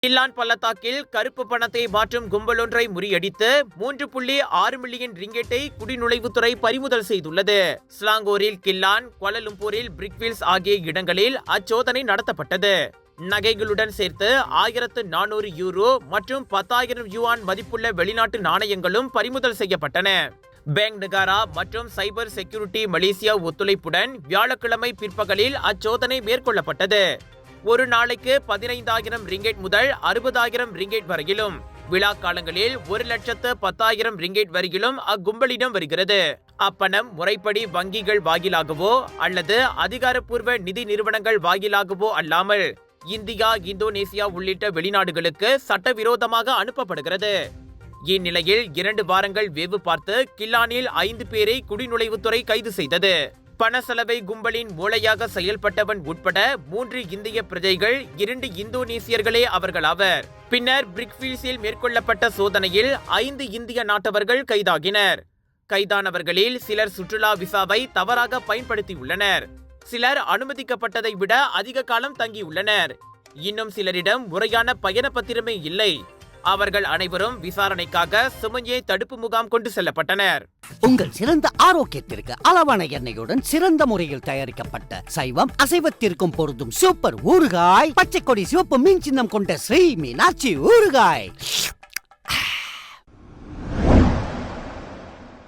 கில்லான் பள்ளத்தாக்கில் கருப்பு பணத்தை மாற்றும் கும்பலொன்றை முறியடித்து 3.6 மில்லியன் ரிங்கெட்டை குடிநுழைவுத்துறை பறிமுதல் செய்துள்ளது. ஸ்லாங்கூரில் கில்லான், கோலாலம்பூரில் பிரிக்வில்ஸ் ஆகிய இடங்களில் அச்சோதனை நடத்தப்பட்டது. நகைகளுடன் சேர்த்து 1400 யூரோ மற்றும் 10,000 யுவான் மதிப்புள்ள வெளிநாட்டு நாணயங்களும் பறிமுதல் செய்யப்பட்டன. பேங்க் நிகாரா மற்றும் சைபர் செக்யூரிட்டி மலேசியா ஒத்துழைப்புடன் வியாழக்கிழமை பிற்பகலில் அச்சோதனை மேற்கொள்ளப்பட்டது. ஒரு நாளைக்கு 15,000 ரிங்கெட் முதல் 60,000 ரிங்கெட் வரையிலும், விழா காலங்களில் 1,10,000 ரிங்கெட் வரையிலும் அக்கும்பலிடம் வருகிறது. அப்பணம் முறைப்படி வங்கிகள் வாயிலாகவோ அல்லது அதிகாரப்பூர்வ நிதி நிறுவனங்கள் வாயிலாகவோ அல்லாமல் இந்தியா, இந்தோனேசியா உள்ளிட்ட வெளிநாடுகளுக்கு சட்டவிரோதமாக அனுப்பப்படுகிறது. இந்நிலையில் 2 வாரங்கள் வேவு பார்த்து கில்லானில் 5 பேரை குடிநுழைவுத்துறை கைது செய்தது. பணசலவை கும்பலின் மூளையாக செயல்பட்டவன் உட்பட 3 இந்திய பிரஜைகள், 2 இந்தோனேசியர்களே அவர்களாவர். பின்னர் பிரிக்வில்ஸில் மேற்கொள்ளப்பட்ட சோதனையில் 5 இந்திய நாட்டவர்கள் கைதாகினர். கைதானவர்களில் சிலர் சுற்றுலா விசாவை தவறாக பயன்படுத்தியுள்ளனர். சிலர் அனுமதிக்கப்பட்டதை விட அதிக காலம் தங்கியுள்ளனர். இன்னும் சிலரிடம் முறையான பயண பத்திரமே இல்லை. அவர்கள் அனைவரும் விசாரணைக்காக சுமஞ்சே தடுப்பு முகாம் கொண்டு செல்லப்பட்டனர். உங்கள் சிறந்த ஆரோக்கியத்திற்கு அளவான எண்ணெயுடன் சிறந்த முறையில் தயாரிக்கப்பட்ட சைவம் அசைவத்திற்கும் பொருந்தும் சூப்பர் ஊறுகாய், பச்சை கொடி சிவப்பு மீன் சின்னம் கொண்ட ஸ்ரீ மீனாட்சி ஊறுகாய்.